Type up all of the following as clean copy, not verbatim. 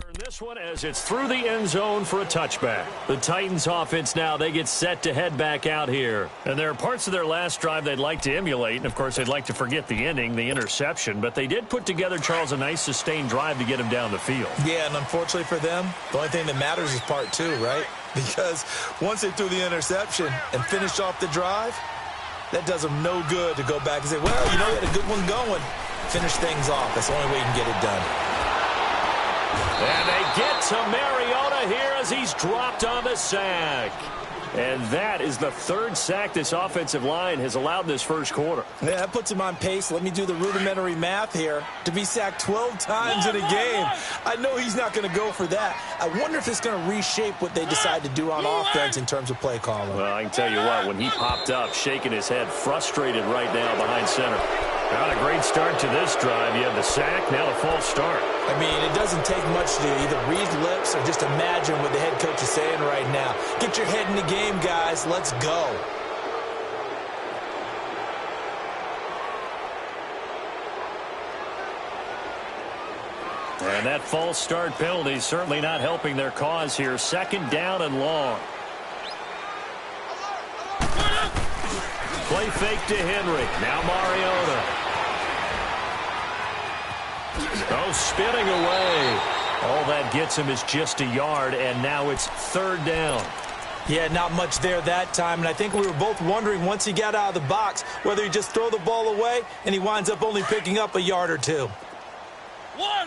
Turn this one as it's through the end zone for a touchback. The Titans offense now, they get set to head back out here. And there are parts of their last drive they'd like to emulate. And, of course, they'd like to forget the ending, the interception. But they did put together, Charles, a nice sustained drive to get him down the field. Yeah, and unfortunately for them, the only thing that matters is part two, right? Because once they threw the interception and finished off the drive, that does them no good to go back and say, well, you know, we had a good one going. Finish things off. That's the only way you can get it done. And they get to Mariota here as he's dropped on the sack. And that is the third sack this offensive line has allowed this first quarter. Yeah, that puts him on pace. Let me do the rudimentary math here. To be sacked 12 times in a game, I know he's not going to go for that. I wonder if it's going to reshape what they decide to do on offense in terms of play calling. Well, I can tell you what, when he popped up, shaking his head, frustrated right now behind center. Not a great start to this drive. You had the sack, now the false start. I mean, it doesn't take much to either read lips or just imagine what the head coach is saying right now. Get your head in the game, guys. Let's go. And that false start penalty is certainly not helping their cause here. Second down and long. Play fake to Henry. Now Mariota. Oh, spinning away. All that gets him is just a yard, and now it's third down. Yeah, not much there that time, and I think we were both wondering once he got out of the box whether he just throw the ball away and he winds up only picking up a yard or two. One.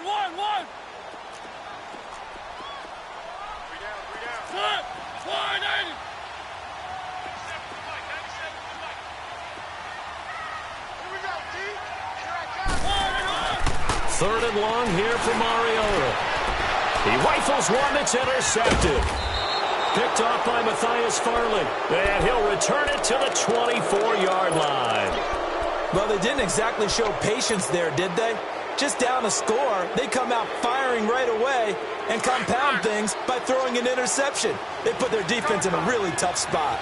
Third and long here for Mariota. He rifles one that's intercepted. Picked off by Matthias Farley. And he'll return it to the 24-yard line. Well, they didn't exactly show patience there, did they? Just down a score, they come out firing right away and compound things by throwing an interception. They put their defense in a really tough spot.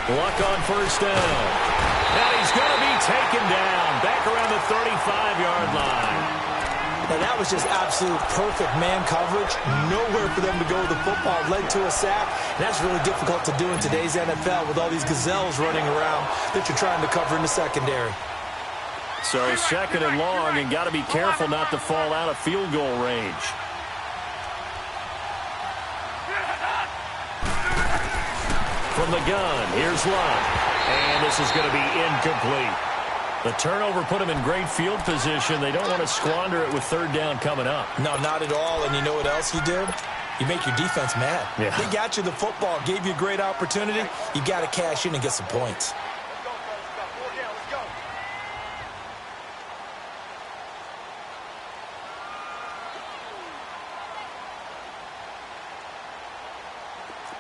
Luck on first down. And he's going to be taken down back around the 35-yard line. Now, that was just absolute perfect man coverage. Nowhere for them to go with the football. Led to a sack. And that's really difficult to do in today's NFL with all these gazelles running around that you're trying to cover in the secondary. So second and long, and got to be careful not to fall out of field goal range. From the gun, here's Luck. And this is going to be incomplete. The turnover put him in great field position. They don't want to squander it with third down coming up. No, not at all. And you know what else you did? You make your defense mad. Yeah. They got you the football, gave you a great opportunity. You got to cash in and get some points.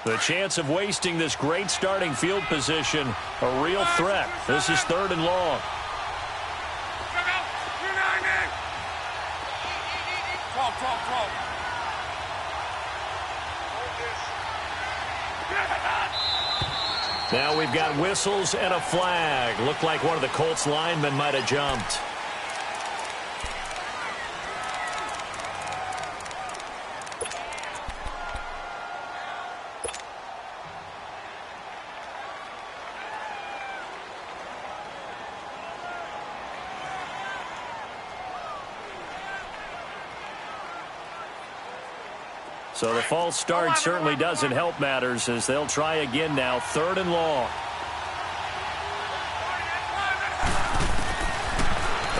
The chance of wasting this great starting field position, a real threat. This is third and long. Now we've got whistles and a flag. Looked like one of the Colts linemen might have jumped. So the false start certainly doesn't help matters as they'll try again now. Third and long.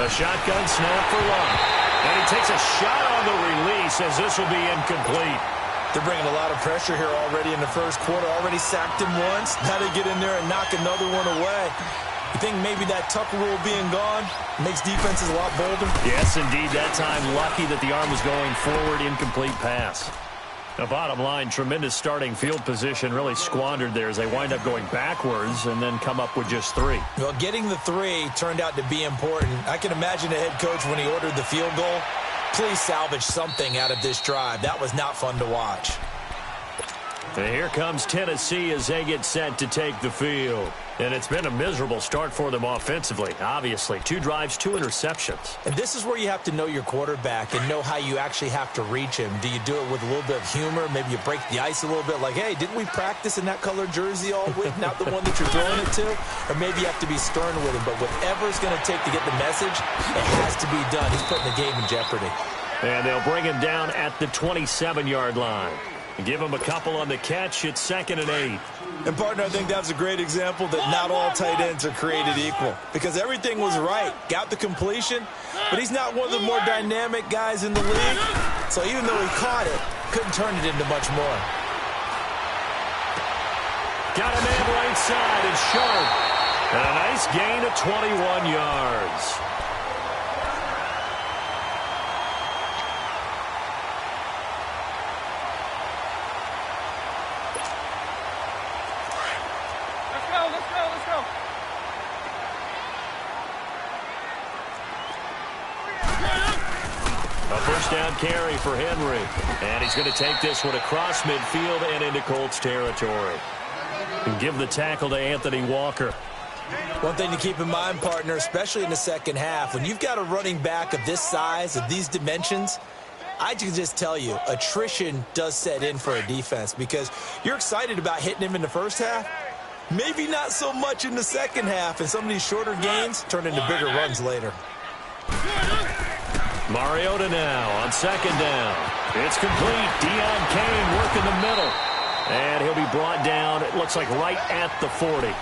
A shotgun snap for Luck. And he takes a shot on the release as this will be incomplete. They're bringing a lot of pressure here already in the first quarter. Already sacked him once. Now they get in there and knock another one away. You think maybe that Tucker rule being gone makes defenses a lot bolder? Yes, indeed. That time lucky that the arm was going forward. Incomplete pass. The bottom line, tremendous starting field position, really squandered there as they wind up going backwards and then come up with just three. Well, getting the three turned out to be important. I can imagine the head coach when he ordered the field goal. Please salvage something out of this drive. That was not fun to watch. And here comes Tennessee as they get set to take the field. And it's been a miserable start for them offensively, obviously. 2 drives, 2 interceptions. And this is where you have to know your quarterback and know how you actually have to reach him. Do you do it with a little bit of humor? Maybe you break the ice a little bit like, hey, didn't we practice in that colored jersey all week, not the one that you're throwing it to? Or maybe you have to be stern with him. But whatever it's going to take to get the message, it has to be done. He's putting the game in jeopardy. And they'll bring him down at the 27-yard line. Give him a couple on the catch. It's 2nd and 8. And, partner, I think that's a great example that not all tight ends are created equal. Because everything was right. Got the completion, but he's not one of the more dynamic guys in the league. So even though he caught it, couldn't turn it into much more. Got a man right side. It's Sharp. And a nice gain of 21 yards. A first down carry for Henry. And he's going to take this one across midfield and into Colts territory. And give the tackle to Anthony Walker. One thing to keep in mind, partner, especially in the second half, when you've got a running back of this size, of these dimensions, I can just tell you, attrition does set in for a defense because you're excited about hitting him in the first half. Maybe not so much in the second half, and some of these shorter gains turn into bigger runs later. Mariota now on 2nd down. It's complete. Deion Kane working the middle. And he'll be brought down, it looks like right at the 40.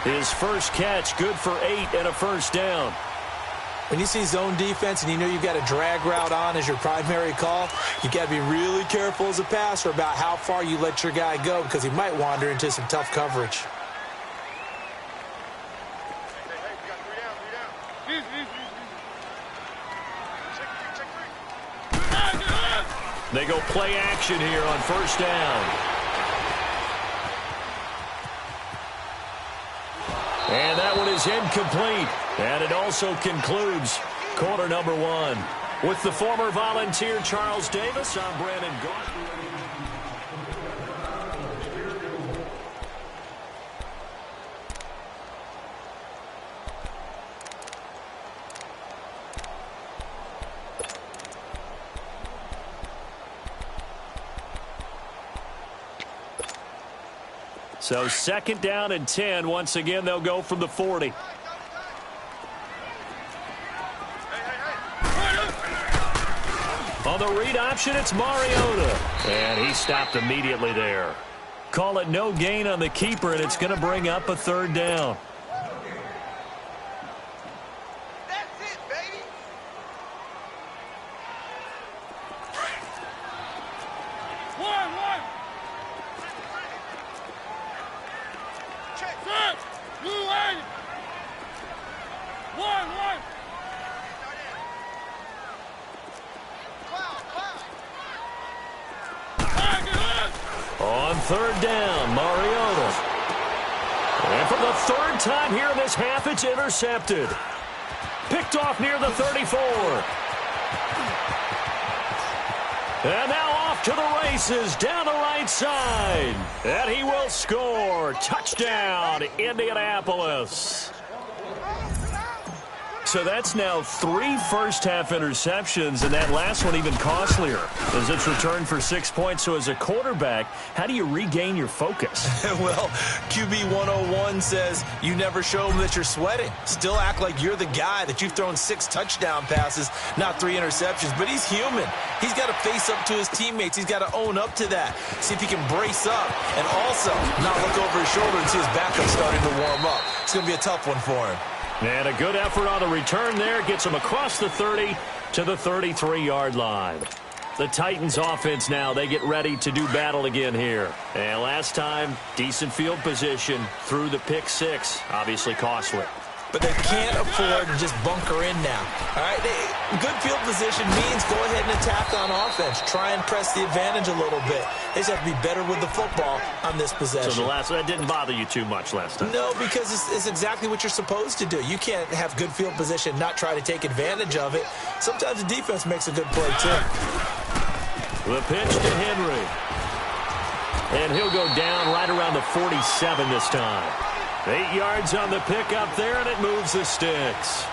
His first catch, good for 8 and a first down. When you see zone defense and you know you've got a drag route on as your primary call, you've got to be really careful as a passer about how far you let your guy go because he might wander into some tough coverage. They go play action here on first down. And that one is incomplete. And it also concludes quarter number 1. With the former Volunteer Charles Davis, I'm Brandon Gaudin. So 2nd down and 10. Once again, they'll go from the 40. On the read option, it's Mariota. And he stopped immediately there. Call it no gain on the keeper, and it's going to bring up a 3rd down. On 3rd down, Mariota. And for the 3rd time here in this half, it's intercepted. Picked off near the 34. And now off to the races, down the right side. And he will score. Touchdown, Indianapolis. So that's now 3 first-half interceptions, and that last one even costlier as it's returned for 6 points. So as a quarterback, how do you regain your focus? Well, QB 101 says you never show them that you're sweating. Still act like you're the guy, that you've thrown 6 touchdown passes, not 3 interceptions. But he's human. He's got to face up to his teammates. He's got to own up to that. See if he can brace up and also not look over his shoulder and see his backup starting to warm up. It's going to be a tough one for him. And a good effort on the return there. Gets him across the 30 to the 33-yard line. The Titans offense now, they get ready to do battle again here. And last time, decent field position through the pick 6. Obviously costly. But they can't afford to just bunker in now. All right, good field position means go ahead and attack on offense. Try and press the advantage a little bit. They just have to be better with the football on this possession. So that didn't bother you too much last time? No, because it's exactly what you're supposed to do. You can't have good field position, not try to take advantage of it. Sometimes the defense makes a good play, too. The pitch to Henry. And he'll go down right around the 47 this time. 8 yards on the pickup there, and it moves the sticks.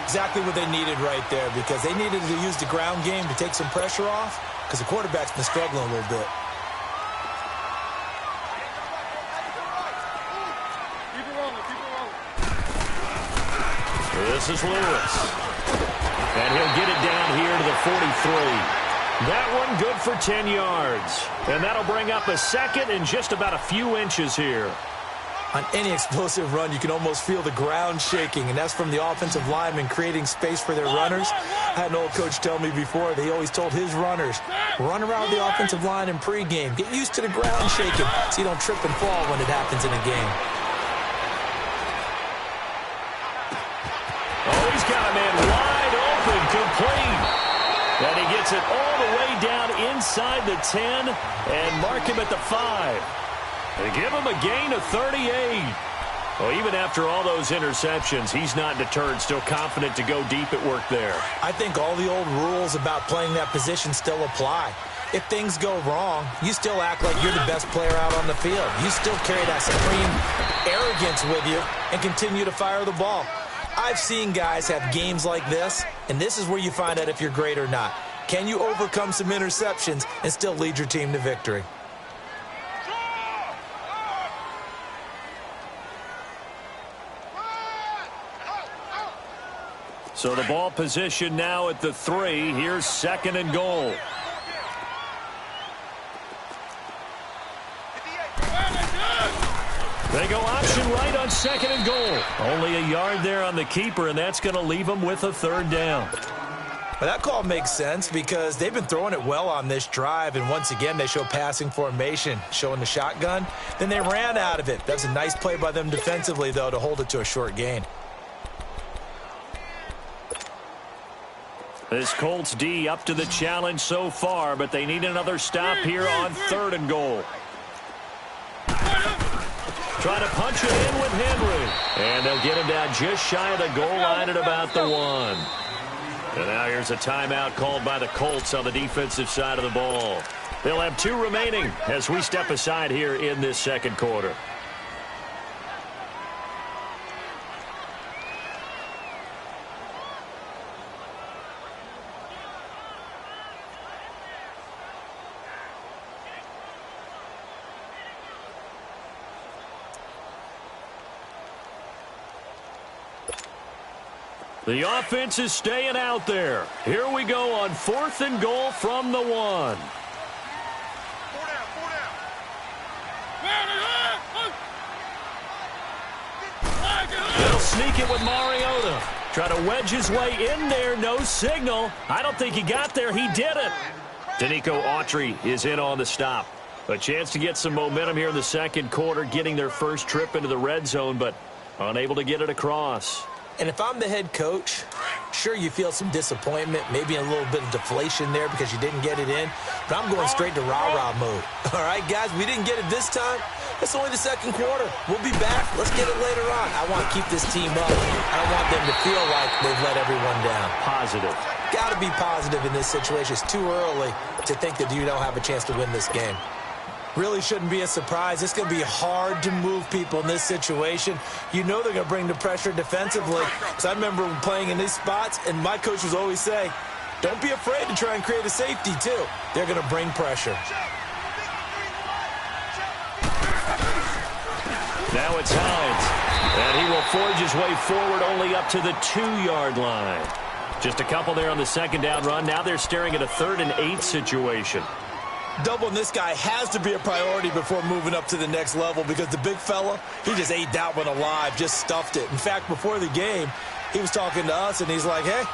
Exactly what they needed right there, because they needed to use the ground game to take some pressure off, because the quarterback's been struggling a little bit. This is Lewis. And he'll get it down here to the 43. That one good for 10 yards. And that'll bring up a second and just about a few inches here. On any explosive run, you can almost feel the ground shaking, and that's from the offensive linemen creating space for their runners. I had an old coach tell me before, they always told his runners, run around the offensive line in pregame. Get used to the ground shaking so you don't trip and fall when it happens in a game. Oh, he's got a man wide open, complete. And he gets it all the way down inside the 10 and mark him at the 5. They give him a gain of 38. Well, even after all those interceptions, he's not deterred, still confident to go deep at work there. I think all the old rules about playing that position still apply. If things go wrong, you still act like you're the best player out on the field. You still carry that supreme arrogance with you and continue to fire the ball. I've seen guys have games like this, and this is where you find out if you're great or not. Can you overcome some interceptions and still lead your team to victory? So the ball position now at the 3. Here's 2nd and goal. They go option right on 2nd and goal. Only a yard there on the keeper, and that's going to leave them with a 3rd down. Well, that call makes sense because they've been throwing it well on this drive, and once again they show passing formation, showing the shotgun. Then they ran out of it. That's a nice play by them defensively, though, to hold it to a short gain. This Colts D up to the challenge so far, but they need another stop here on 3rd and goal. Trying to punch it in with Henry. And they'll get him down just shy of the goal line at about the 1. And now here's a timeout called by the Colts on the defensive side of the ball. They'll have 2 remaining as we step aside here in this 2nd quarter. The offense is staying out there. Here we go on 4th and goal from the 1. They'll sneak it with Mariota. Try to wedge his way in there. No signal. I don't think he got there. He did it. Danico Autry is in on the stop. A chance to get some momentum here in the 2nd quarter, getting their first trip into the red zone, but unable to get it across. And if I'm the head coach, sure, you feel some disappointment, maybe a little bit of deflation there because you didn't get it in, but I'm going straight to rah-rah mode. All right, guys, we didn't get it this time. It's only the 2nd quarter. We'll be back. Let's get it later on. I want to keep this team up. I don't want them to feel like they've let everyone down. Positive. Got to be positive in this situation. It's too early to think that you don't have a chance to win this game. Really shouldn't be a surprise. It's going to be hard to move people in this situation. You know they're going to bring the pressure defensively. Because I remember playing in these spots, and my coach was always say, don't be afraid to try and create a safety, too. They're going to bring pressure. Now it's Hines. And he will forge his way forward only up to the 2-yard line. Just a couple there on the 2nd down run. Now they're staring at a 3rd and 8 situation. Doubling this guy has to be a priority before moving up to the next level because the big fella, he just ate that one alive, just stuffed it. In fact, before the game, he was talking to us, and he's like, hey,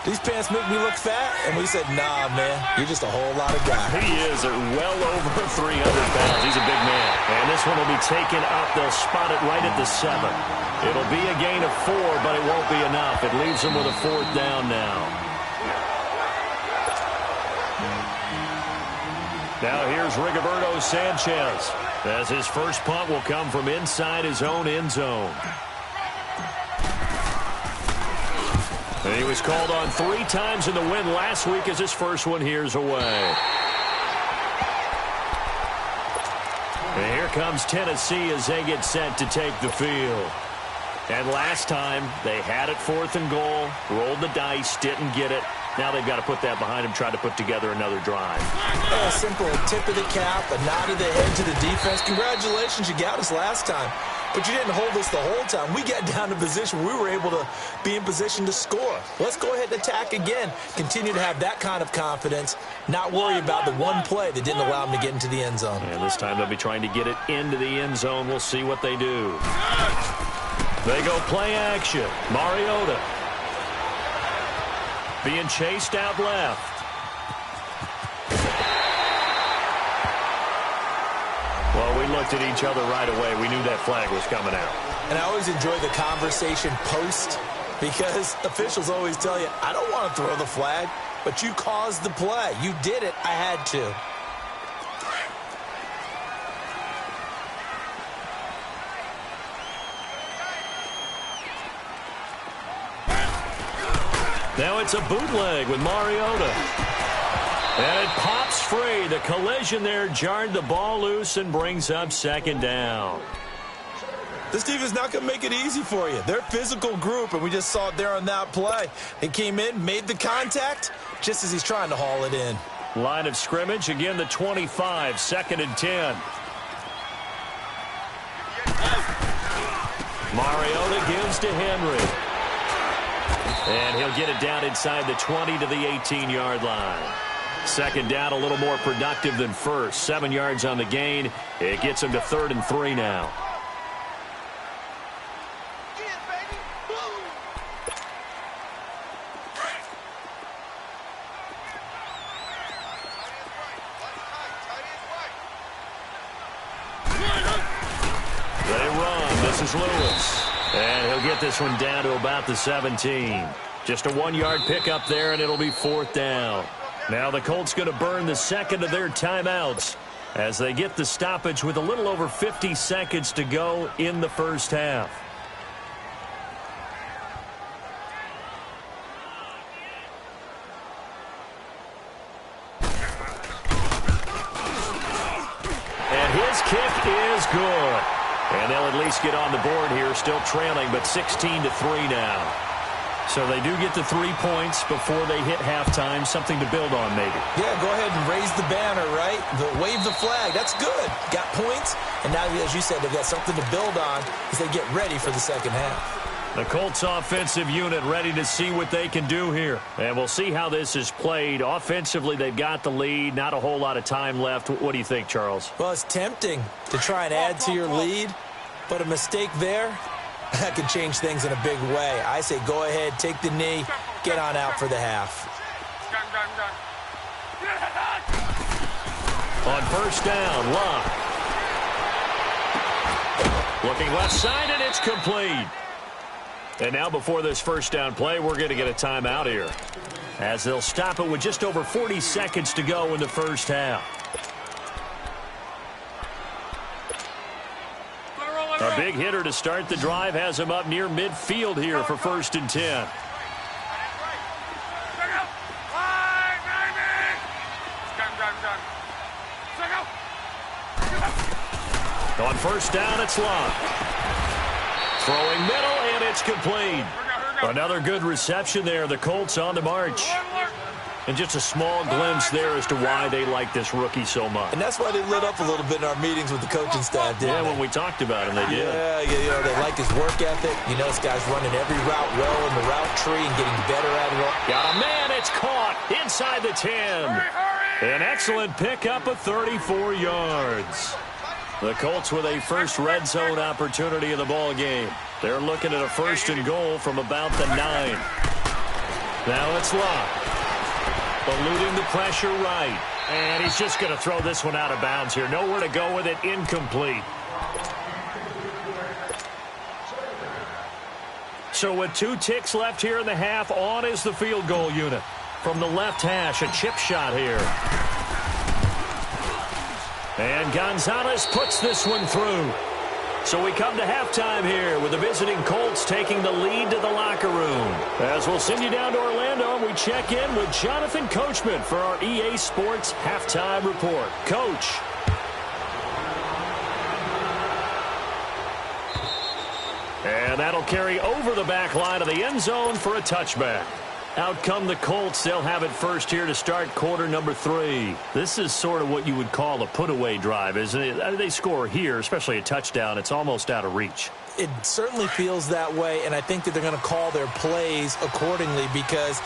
these pants make me look fat? And we said, nah, man, you're just a whole lot of guy. He is at well over 300 pounds. He's a big man. And this one will be taken up. They'll spot it right at the 7. It'll be a gain of 4, but it won't be enough. It leaves them with a 4th down now. Now here's Rigoberto Sanchez, as his first punt will come from inside his own end zone. And he was called on 3 times in the win last week as his first one here's away. comes Tennessee as they get set to take the field. And last time, they had it 4th and goal, rolled the dice, didn't get it. Now they've got to put that behind them, try to put together another drive. A simple tip of the cap, a nod of the head to the defense. Congratulations, you got us last time. But you didn't hold us the whole time. We got down to position where we were able to be in position to score. Let's go ahead and attack again. Continue to have that kind of confidence, not worry about the one play that didn't allow them to get into the end zone. And this time they'll be trying to get it into the end zone. We'll see what they do. They go play action. Mariota being chased out left. Well, we looked at each other right away. We knew that flag was coming out. And I always enjoy the conversation post because officials always tell you, I don't want to throw the flag, but you caused the play. You did it. I had to. Now it's a bootleg with Mariota. And it pops free. The collision there jarred the ball loose and brings up 2nd down. This team is not going to make it easy for you. They're a physical group, and we just saw it there on that play. They came in, made the contact, just as he's trying to haul it in. Line of scrimmage, again the 25, 2nd and 10. Mariota gives to Henry. And he'll get it down inside the 20 to the 18-yard line. 2nd down, a little more productive than first. 7 yards on the gain. It gets him to 3rd and 3 now. They run. This is Lewis. And he'll get this one down to about the 17. Just a 1-yard pickup there, and it'll be 4th down. Now the Colts going to burn the 2nd of their timeouts as they get the stoppage with a little over 50 seconds to go in the first half. And his kick is good. And they'll at least get on the board here, still trailing, but 16 to 3 now. So they do get the 3 points before they hit halftime, something to build on maybe. Yeah, go ahead and raise the banner, right? Wave the flag. That's good. Got points, and now, as you said, they've got something to build on as they get ready for the second half. The Colts offensive unit ready to see what they can do here. And we'll see how this is played. Offensively, they've got the lead. Not a whole lot of time left. What do you think, Charles? Well, it's tempting to try and add to your lead, but a mistake there, that can change things in a big way. I say go ahead, take the knee, get on out for the half. On first down, Locke. Looking left side, and it's complete. And now before this first down play, we're going to get a timeout here, as they'll stop it with just over 40 seconds to go in the first half. A big hitter to start the drive has him up near midfield here for 1st and 10. On first down, it's Locke. Throwing middle, and it's complete. Another good reception there. The Colts on the march. And just a small glimpse there as to why they like this rookie so much. And that's why they lit up a little bit in our meetings with the coaching staff, didn't they? When we talked about him, they did. Yeah, you know, they like his work ethic. You know, this guy's running every route well in the route tree and getting better at it all. Got a man, it's caught inside the 10. An excellent pickup of 34 yards. The Colts with a first red zone opportunity in the ball game. They're looking at a 1st and goal from about the 9. Now it's Locke. Eluding the pressure right. And he's just going to throw this one out of bounds here. Nowhere to go with it. Incomplete. So with 2 ticks left here in the half, on is the field goal unit. From the left hash, a chip shot here. And Gonzalez puts this one through. So we come to halftime here with the visiting Colts taking the lead to the locker room. As we'll send you down to Orlando, and we check in with Jonathan Coachman for our EA Sports Halftime Report. Coach. And that'll carry over the back line of the end zone for a touchback. Out come the Colts. They'll have it first here to start quarter number 3. This is sort of what you would call a put-away drive, isn't it? They score here, especially a touchdown. It's almost out of reach. It certainly feels that way, and I think that they're going to call their plays accordingly because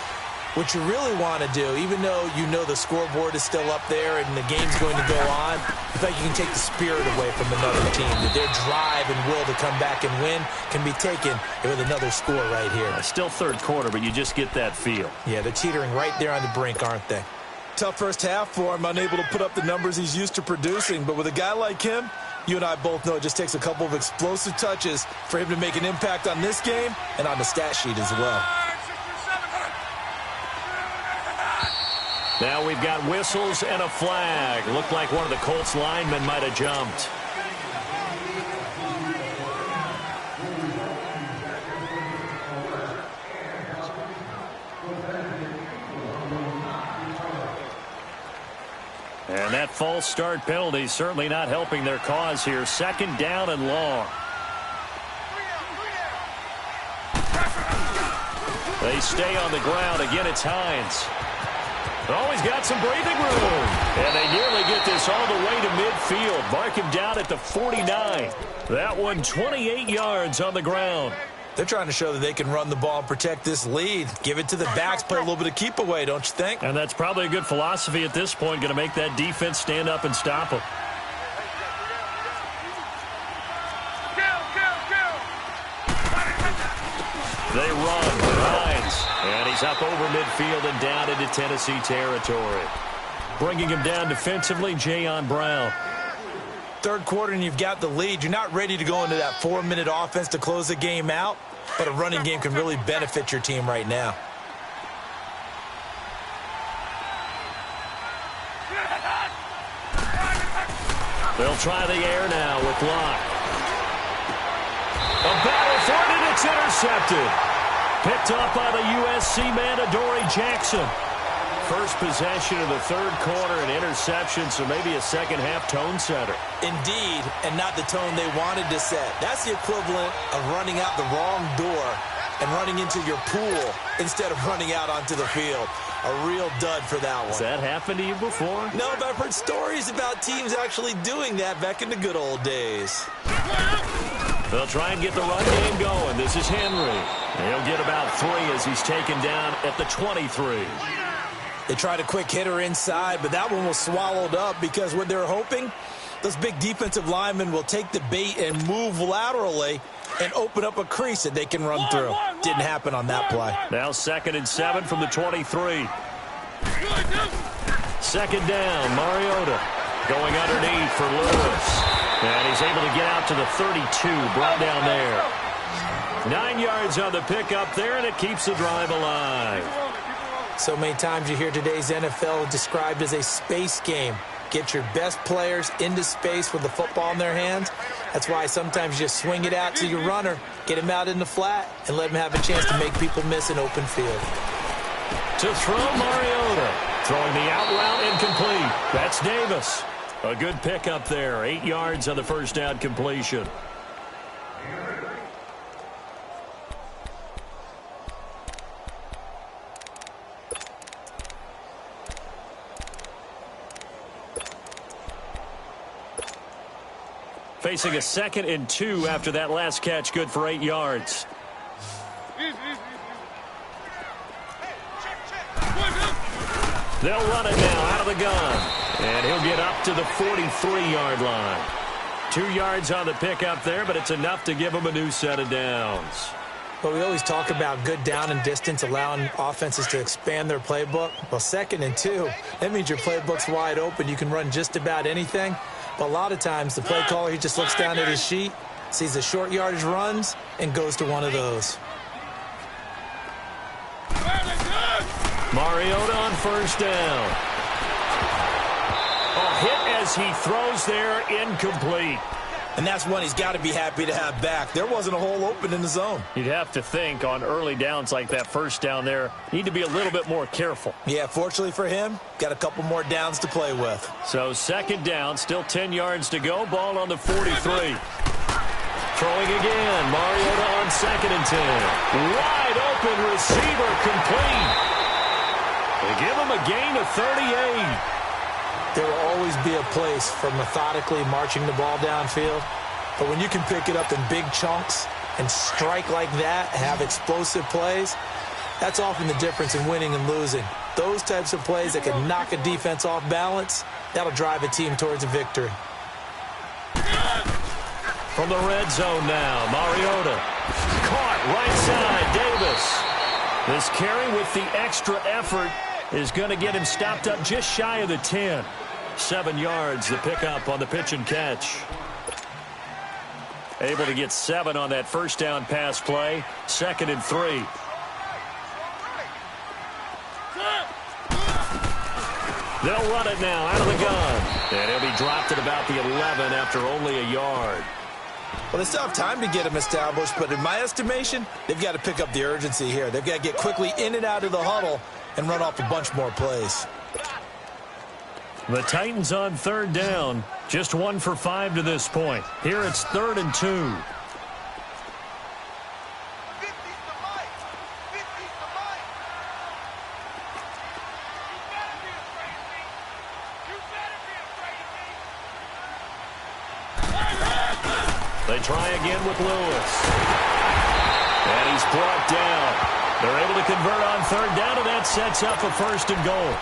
what you really want to do, even though you know the scoreboard is still up there and the game's going to go on, I think you can take the spirit away from another team, that their drive and will to come back and win can be taken with another score right here. Still third quarter, but you just get that feel. Yeah, they're teetering right there on the brink, aren't they? Tough first half for him, unable to put up the numbers he's used to producing, but with a guy like him, you and I both know it just takes a couple of explosive touches for him to make an impact on this game and on the stat sheet as well. Now we've got whistles and a flag. Looked like one of the Colts linemen might have jumped. And that false start penalty certainly not helping their cause here. Second down and long. They stay on the ground. Again, it's Hines. Always got some breathing room. And they nearly get this all the way to midfield. Mark him down at the 49. That one 28 yards on the ground. They're trying to show that they can run the ball and protect this lead. Give it to the backs, play a little bit of keep away, don't you think? And that's probably a good philosophy at this point, going to make that defense stand up and stop them. They run. Hines. And he's up over midfield and down into Tennessee territory. Bringing him down defensively, Jayon Brown. Third quarter and you've got the lead. You're not ready to go into that 4-minute offense to close the game out, but a running game can really benefit your team right now. They'll try the air now with Locke. A battle for it, and it's intercepted. Picked up by the USC man, Adoree Jackson. First possession of the third quarter, an interception, so maybe a second-half tone setter. Indeed, and not the tone they wanted to set. That's the equivalent of running out the wrong door and running into your pool instead of running out onto the field. A real dud for that one. Has that happened to you before? No, but I've heard stories about teams actually doing that back in the good old days. They'll try and get the run game going. This is Henry. He'll get about 3 as he's taken down at the 23. They tried a quick hitter inside, but that one was swallowed up because what they're hoping, those big defensive linemen will take the bait and move laterally and open up a crease that they can run through. Didn't happen on that play. Now 2nd and 7 from the 23. Second down, Mariota going underneath for Lewis. And he's able to get out to the 32, brought down there. 9 yards on the pickup there, and it keeps the drive alive. So many times you hear today's NFL described as a space game. Get your best players into space with the football in their hands. That's why sometimes you just swing it out to your runner, get him out in the flat, and let him have a chance to make people miss an open field. To throw, Mariota. Throwing the out route incomplete. That's Davis. A good pickup there. 8 yards on the first down completion. Facing a 2nd and 2 after that last catch, good for 8 yards. They'll run it now out of the gun. And he'll get up to the 43-yard line. 2 yards on the pickup there, but it's enough to give him a new set of downs. Well, we always talk about good down and distance, allowing offenses to expand their playbook. Well, 2nd and 2, that means your playbook's wide open. You can run just about anything. But a lot of times, the play caller, he just looks down at his sheet, sees the short yardage runs, and goes to one of those. Mariota on first down. A hit as he throws there, incomplete. And that's one he's got to be happy to have back. There wasn't a hole open in the zone. You'd have to think on early downs like that first down there, need to be a little bit more careful. Yeah, fortunately for him, got a couple more downs to play with. So 2nd down, still 10 yards to go. Ball on the 43. Throwing again. Mariota on 2nd and 10. Wide open receiver complete. They give him a gain of 38. There will always be a place for methodically marching the ball downfield. But when you can pick it up in big chunks and strike like that, have explosive plays, that's often the difference in winning and losing. Those types of plays that can knock a defense off balance, that'll drive a team towards a victory. From the red zone now, Mariota. Caught right side, Davis. This carry with the extra effort is going to get him stopped up just shy of the 10. 7 yards, the pickup on the pitch and catch. Able to get 7 on that first down pass play. 2nd and 3. They'll run it now out of the gun. And he'll be dropped at about the 11 after only a yard. Well, they still have time to get him established, but in my estimation, they've got to pick up the urgency here. They've got to get quickly in and out of the huddle and run off a bunch more plays. The Titans on 3rd down. Just 1 for 5 to this point. Here it's 3rd and 2. They try again with Lewis. And he's brought down. They're able to convert on 3rd down, and that sets up a 1st and goal.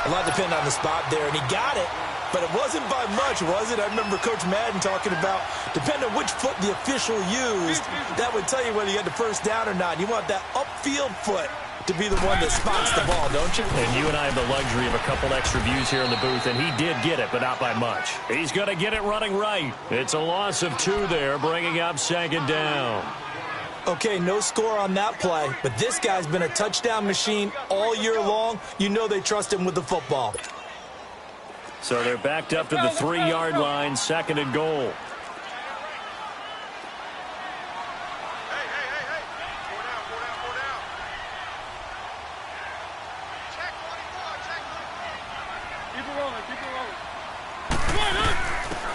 A lot depended on the spot there, and he got it, but it wasn't by much, was it? I remember Coach Madden talking about, depending on which foot the official used, that would tell you whether you had the 1st down or not. You want that upfield foot to be the one that spots the ball, don't you? And you and I have the luxury of a couple extra views here in the booth, and he did get it, but not by much. He's going to get it running right. It's a loss of 2 there, bringing up 2nd down. Okay, no score on that play, but this guy's been a touchdown machine all year long. You know they trust him with the football. So they're backed up to the 3-yard line, 2nd and goal.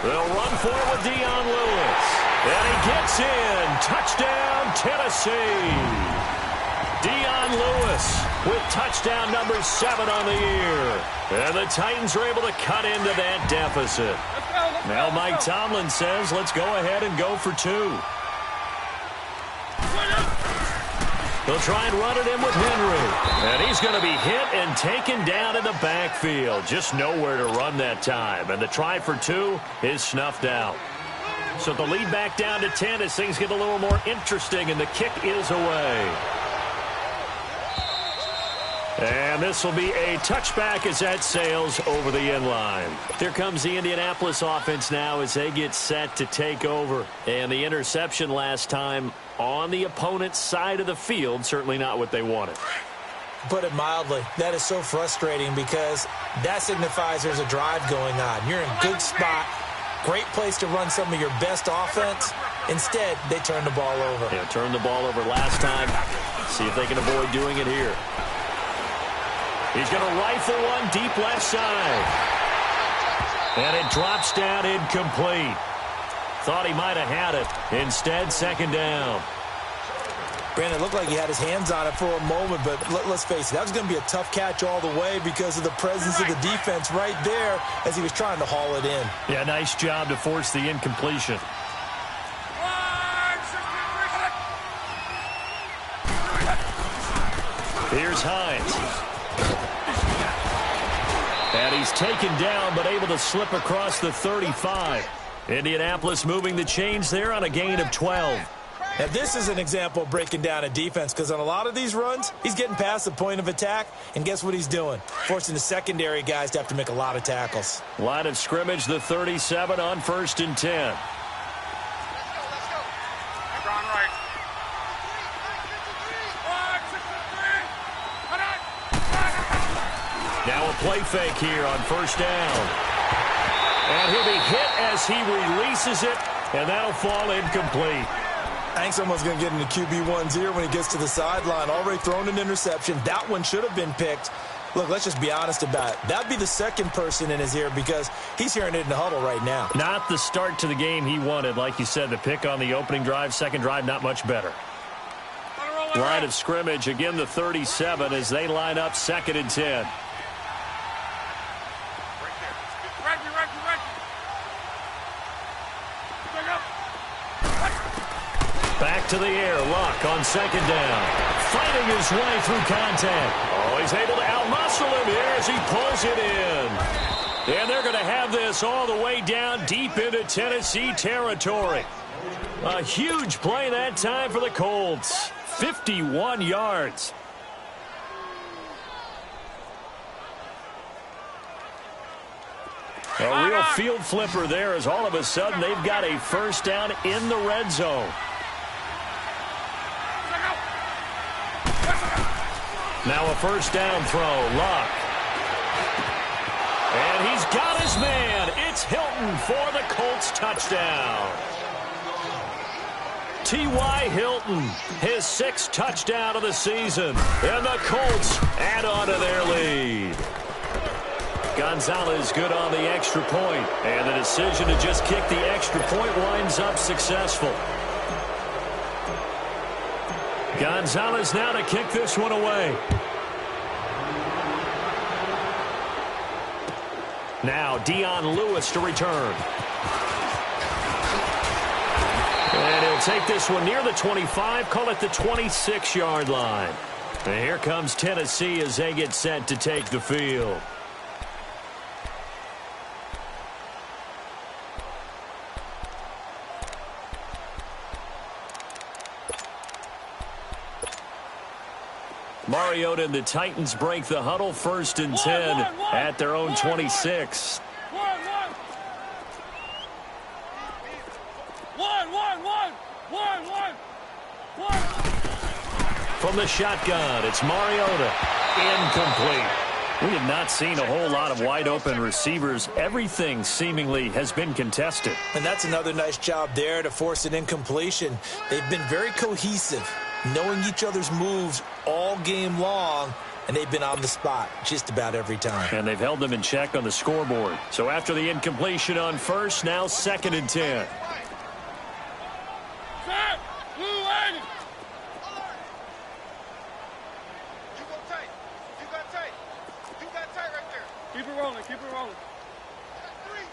They'll run for it with Dion Lewis. And he gets in. Touchdown, Tennessee. Dion Lewis with touchdown number 7 on the year. And the Titans are able to cut into that deficit. Now Mike Tomlin says, let's go ahead and go for 2. They'll try and run it in with Henry. And he's going to be hit and taken down in the backfield. Just nowhere to run that time. And the try for 2 is snuffed out. So the lead back down to 10 as things get a little more interesting, and the kick is away. And this will be a touchback as that sails over the end line. Here comes the Indianapolis offense now as they get set to take over. And the interception last time on the opponent's side of the field, certainly not what they wanted. Put it mildly, that is so frustrating because that signifies there's a drive going on. You're in a good spot. Great place to run some of your best offense. Instead, they turn the ball over. Yeah, turned the ball over last time. See if they can avoid doing it here. He's going to rifle one deep left side. And it drops down incomplete. Thought he might have had it. Instead, 2nd down. Brandon, it looked like he had his hands on it for a moment, but let's face it, that was going to be a tough catch all the way because of the presence of the defense right there as he was trying to haul it in. Yeah, nice job to force the incompletion. Here's Hines. And he's taken down, but able to slip across the 35. Indianapolis moving the chains there on a gain of 12. Now, this is an example of breaking down a defense because on a lot of these runs, he's getting past the point of attack, and guess what he's doing? Forcing the secondary guys to have to make a lot of tackles. Line of scrimmage, the 37 on 1st and 10. Let's go. Run right. Now a play fake here on 1st down. And he'll be hit as he releases it, and that'll fall incomplete. I think someone's going to get into QB1's ear when he gets to the sideline. Already thrown an interception. That one should have been picked. Look, let's just be honest about it. That'd be the second person in his ear because he's hearing it in the huddle right now. Not the start to the game he wanted. Like you said, the pick on the opening drive, second drive, not much better. Line of scrimmage, again the 37 as they line up 2nd and 10. Back to the air, Luck on 2nd down. Fighting his way through contact. Oh, he's able to outmuscle him here as he pulls it in. And they're going to have this all the way down deep into Tennessee territory. A huge play that time for the Colts. 51 yards. A real field flipper there as all of a sudden they've got a first down in the red zone. Now a first down throw, Luck. And he's got his man. It's Hilton for the Colts touchdown. T.Y. Hilton, his 6th touchdown of the season. And the Colts add on to their lead. Gonzalez good on the extra point. And the decision to just kick the extra point winds up successful. Gonzalez now to kick this one away. Now Dion Lewis to return. And he'll take this one near the 25, call it the 26-yard line. And here comes Tennessee as they get set to take the field. Mariota and the Titans break the huddle, 1st and 10 at their own 26. From the shotgun, it's Mariota. Incomplete. We have not seen a whole lot of wide-open receivers. Everything seemingly has been contested. And that's another nice job there to force an incompletion. They've been very cohesive, knowing each other's moves all game long, and they've been on the spot just about every time. And they've held them in check on the scoreboard. So after the incompletion on first, now 2nd and 10. Keep it rolling, keep it rolling.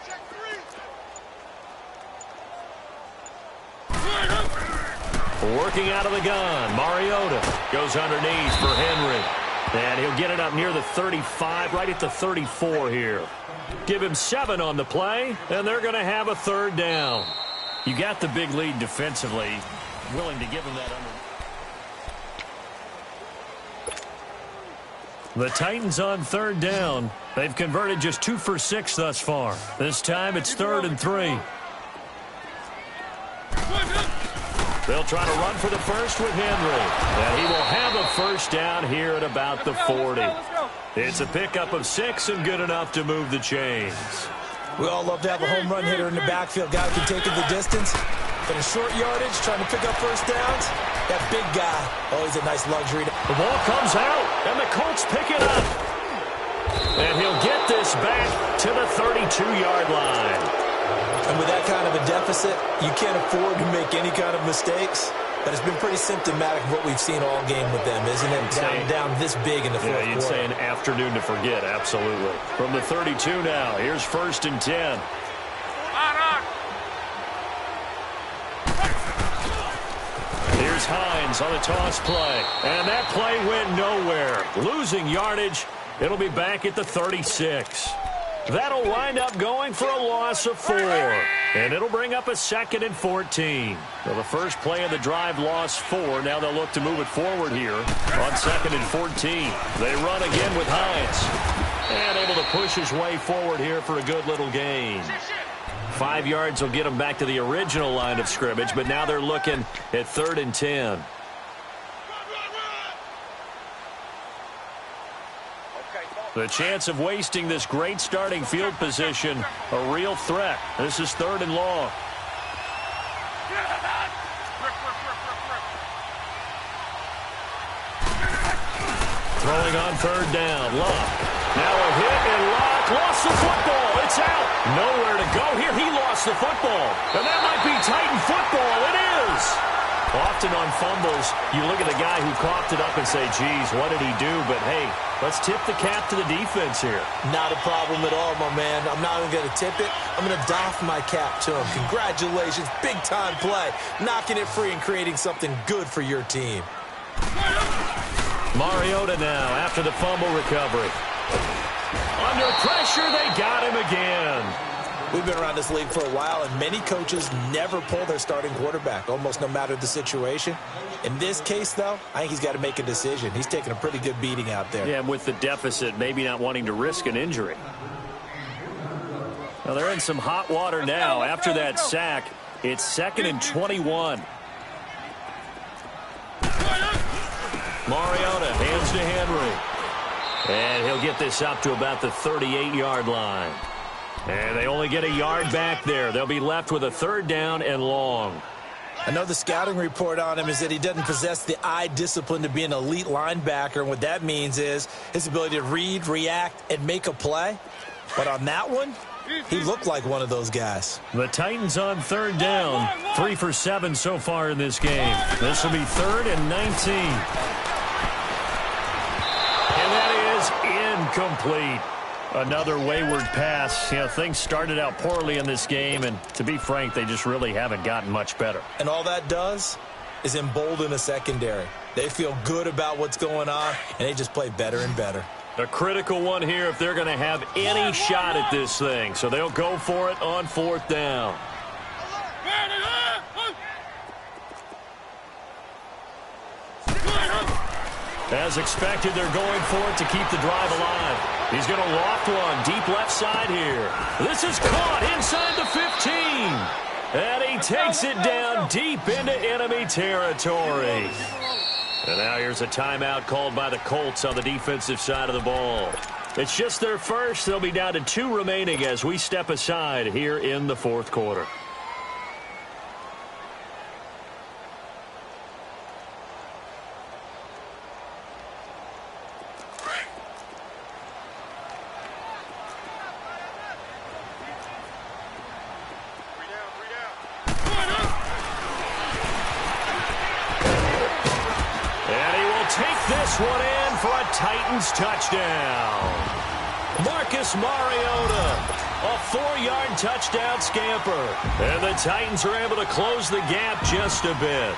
Check three. Working out of the gun, Mariota goes underneath for Henry. And he'll get it up near the 35, right at the 34 here. Give him 7 on the play, and they're going to have a 3rd down. You got the big lead defensively, willing to give him that under. The Titans on 3rd down. They've converted just 2 for 6 thus far. This time it's 3rd and 3. They'll try to run for the first with Henry. And he will have a first down here at about the 40. It's a pickup of 6 and good enough to move the chains. We all love to have a home run hitter in the backfield. Guy who can take it the distance. But in short yardage, trying to pick up first downs, that big guy, always a nice luxury. The ball comes out, and the Colts pick it up. And he'll get this back to the 32-yard line. And with that kind of a deficit, you can't afford to make any kind of mistakes. But it's been pretty symptomatic of what we've seen all game with them, isn't it? Down this big in the fourth quarter. You'd say an afternoon to forget, absolutely. From the 32 now, here's 1st and 10. Here's Hines on the toss play. And that play went nowhere. Losing yardage. It'll be back at the 36. That'll wind up going for a loss of 4. And it'll bring up a 2nd and 14. Well, the first play of the drive lost 4. Now they'll look to move it forward here on 2nd and 14. They run again with Hines. And able to push his way forward here for a good little gain. 5 yards will get them back to the original line of scrimmage, but now they're looking at 3rd and 10. The chance of wasting this great starting field position, a real threat. This is 3rd and long. Throwing on third down. Luck. Now a hit and Luck lost the football. It's out. Nowhere to go here. He lost the football. And that might be Titan football. It is. Often on fumbles, you look at the guy who coughed it up and say, geez, what did he do? But, hey, let's tip the cap to the defense here. Not a problem at all, my man. I'm not even going to tip it. I'm going to doff my cap to him. Congratulations. Big-time play. Knocking it free and creating something good for your team. Mariota now after the fumble recovery. Under pressure, they got him again. We've been around this league for a while, and many coaches never pull their starting quarterback, almost no matter the situation. In this case, though, I think he's got to make a decision. He's taking a pretty good beating out there. Yeah, with the deficit, maybe not wanting to risk an injury. Well, they're in some hot water now. After that sack, it's 2nd and 21. Mariota hands to Henry. And he'll get this up to about the 38-yard line. And they only get a yard back there. They'll be left with a 3rd down and long. I know the scouting report on him is that he doesn't possess the eye discipline to be an elite linebacker. And what that means is his ability to read, react, and make a play. But on that one, he looked like one of those guys. The Titans on 3rd down. 3 for 7 so far in this game. This will be 3rd and 19. And that is incomplete. Another wayward pass. You know, things started out poorly in this game, and to be frank, they just really haven't gotten much better. And all that does is embolden a secondary. They feel good about what's going on, and they just play better and better. A critical one here if they're going to have any shot at this thing. So they'll go for it on 4th down. As expected, they're going for it to keep the drive alive. He's going to loft one deep left side here. This is caught inside the 15. And he takes it down deep into enemy territory. And now here's a timeout called by the Colts on the defensive side of the ball. It's just their first. They'll be down to 2 remaining as we step aside here in the 4th quarter. One in for a Titans touchdown. Marcus Mariota, a 4-yard touchdown scamper. And the Titans are able to close the gap just a bit.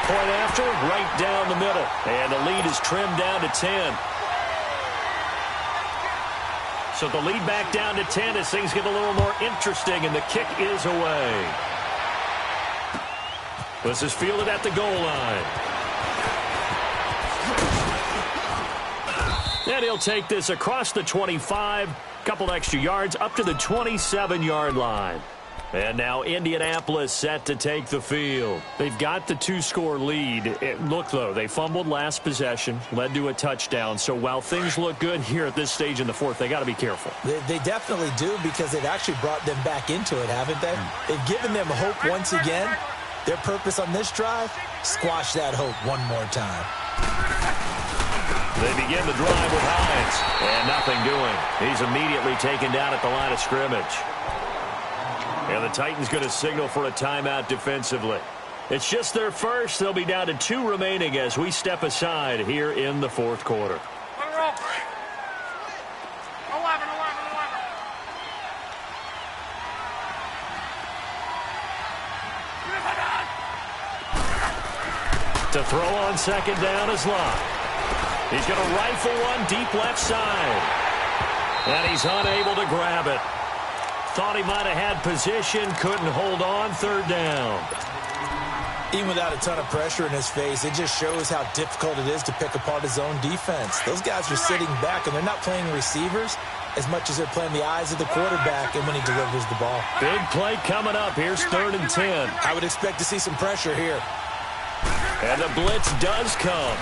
Point after, right down the middle. And the lead is trimmed down to 10. So the lead back down to 10 as things get a little more interesting, and the kick is away. This is fielded at the goal line. And he'll take this across the 25, couple extra yards up to the 27-yard line. And now Indianapolis set to take the field. They've got the 2-score lead. Look, though, they fumbled last possession, led to a touchdown. So while things look good here at this stage in the 4th, they got to be careful. They definitely do, because they've actually brought them back into it, haven't they? They've given them hope once again. Their purpose on this drive, squash that hope one more time. They begin the drive with Hines, and nothing doing. He's immediately taken down at the line of scrimmage. And the Titans going to signal for a timeout defensively. It's just their first. They'll be down to 2 remaining as we step aside here in the 4th quarter. To throw on 2nd down is Luck. He's going to rifle one deep left side. And he's unable to grab it. Thought he might have had position, couldn't hold on. 3rd down. Even without a ton of pressure in his face, it just shows how difficult it is to pick apart his own defense. Those guys are sitting back, and they're not playing receivers as much as they're playing the eyes of the quarterback and when he delivers the ball. Big play coming up. Here's 3rd and 10. I would expect to see some pressure here. And the blitz does come.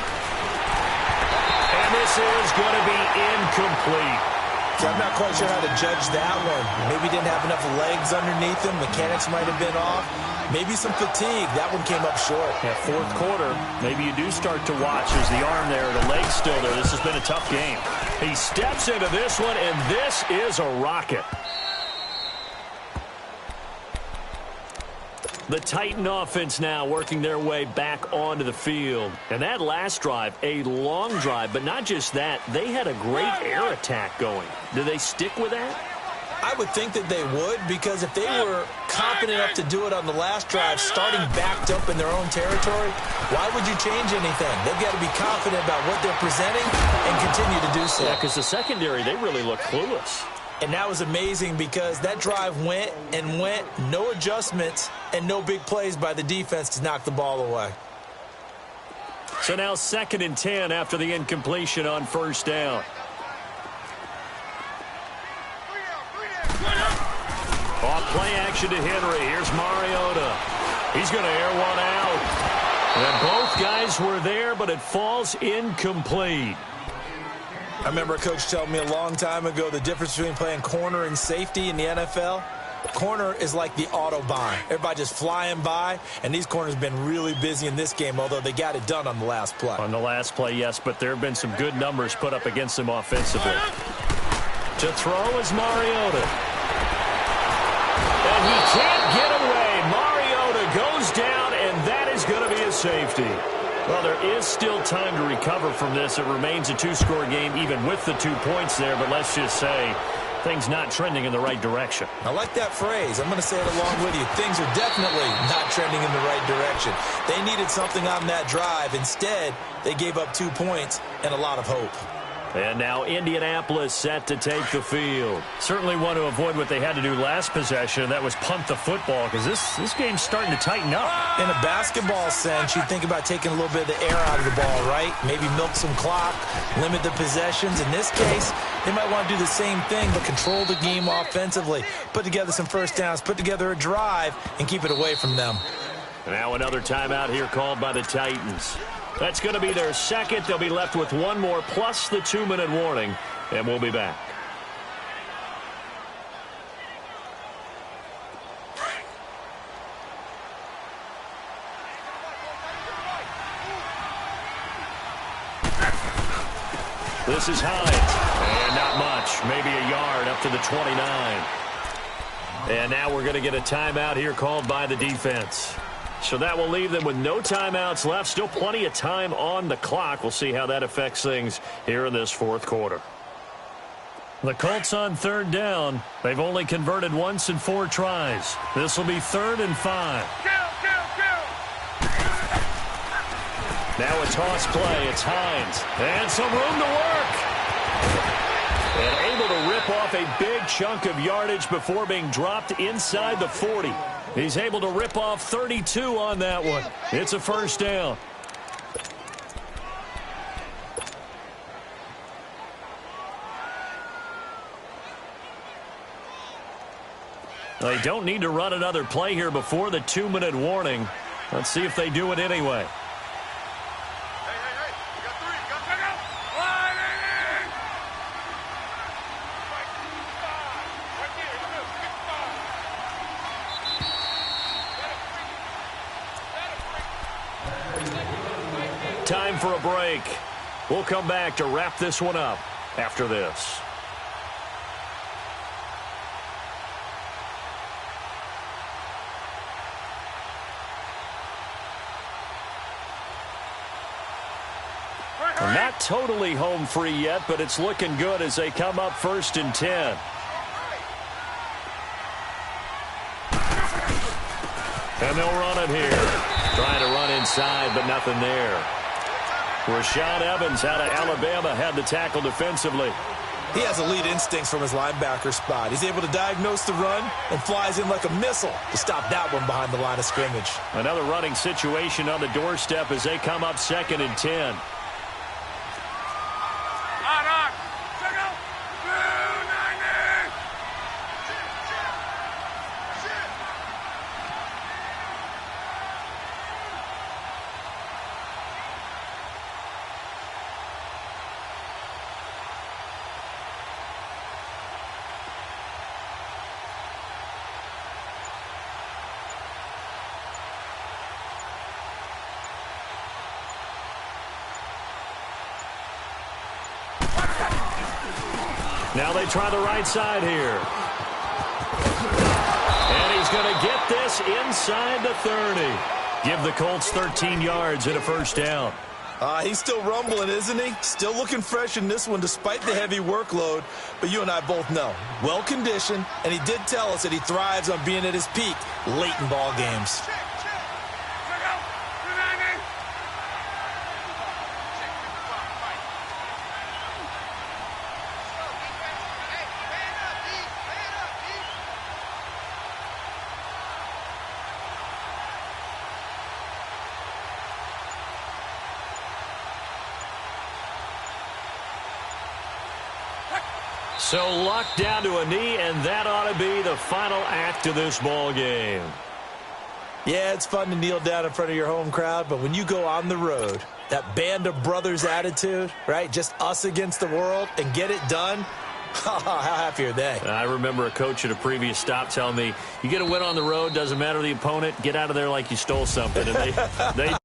And this is going to be incomplete. See, I'm not quite sure how to judge that one. Maybe didn't have enough legs underneath him. Mechanics might have been off. Maybe some fatigue. That one came up short. Yeah, fourth quarter, maybe you do start to watch as the arm there, the leg's still there. This has been a tough game. He steps into this one, and this is a rocket. The Titan offense now working their way back onto the field. And that last drive, a long drive, but not just that. They had a great air attack going. Do they stick with that? I would think that they would, because if they were confident enough to do it on the last drive, starting backed up in their own territory, why would you change anything? They've got to be confident about what they're presenting and continue to do so. Yeah, because the secondary, they really look clueless. And that was amazing because that drive went and went, no adjustments, and no big plays by the defense to knock the ball away. So now 2nd and 10 after the incompletion on first down. Off play action to Henry. Here's Mariota. He's going to air one out. And both guys were there, but it falls incomplete. I remember a coach telling me a long time ago the difference between playing corner and safety in the NFL. Corner is like the Autobahn. Everybody just flying by, and these corners have been really busy in this game, although they got it done on the last play. On the last play, yes, but there have been some good numbers put up against them offensively. To throw is Mariota. And he can't get away. Mariota goes down, and that is going to be a safety. Well, there is still time to recover from this. It remains a two-score game, even with the 2 points there, but let's just say things not trending in the right direction. I like that phrase. I'm going to say it along with you. Things are definitely not trending in the right direction. They needed something on that drive. Instead, they gave up 2 points and a lot of hope. And now Indianapolis set to take the field. Certainly want to avoid what they had to do last possession. That was punt the football, because this game's starting to tighten up. In a basketball sense, you think about taking a little bit of the air out of the ball, right? Maybe milk some clock, limit the possessions. In this case, they might want to do the same thing, but control the game offensively. Put together some first downs, put together a drive, and keep it away from them. Now another timeout here called by the Titans. That's going to be their second. They'll be left with one more plus the 2-minute warning, and we'll be back. This is Hines, and not much, maybe a yard up to the 29. And now we're going to get a timeout here called by the defense. So that will leave them with no timeouts left. Still plenty of time on the clock. We'll see how that affects things here in this fourth quarter. The Colts on 3rd down. They've only converted once in 4 tries. This will be 3rd and 5. Now a toss play. It's Hines. And some room to work. And able to rip off a big chunk of yardage before being dropped inside the 40. He's able to rip off 32 on that one. It's a first down. They don't need to run another play here before the 2-minute warning. Let's see if they do it anyway. Time for a break. We'll come back to wrap this one up after this. Not totally home free yet, but it's looking good as they come up 1st and 10. And they'll run it here. Trying to run inside, but nothing there. Rashaan Evans out of Alabama had the tackle defensively. He has elite instincts from his linebacker spot. He's able to diagnose the run and flies in like a missile to stop that one behind the line of scrimmage. Another running situation on the doorstep as they come up 2nd and 10. Now they try the right side here. And he's going to get this inside the 30. Give the Colts 13 yards and a first down. He's still rumbling, isn't he? Still looking fresh in this one despite the heavy workload. But you and I both know, well-conditioned, and he did tell us that he thrives on being at his peak late in ball games. So locked down to a knee, and that ought to be the final act of this ball game. Yeah, it's fun to kneel down in front of your home crowd, but when you go on the road, that band of brothers attitude, right, just us against the world, and get it done, how happy are they? I remember a coach at a previous stop telling me, you get a win on the road, doesn't matter the opponent, get out of there like you stole something. And they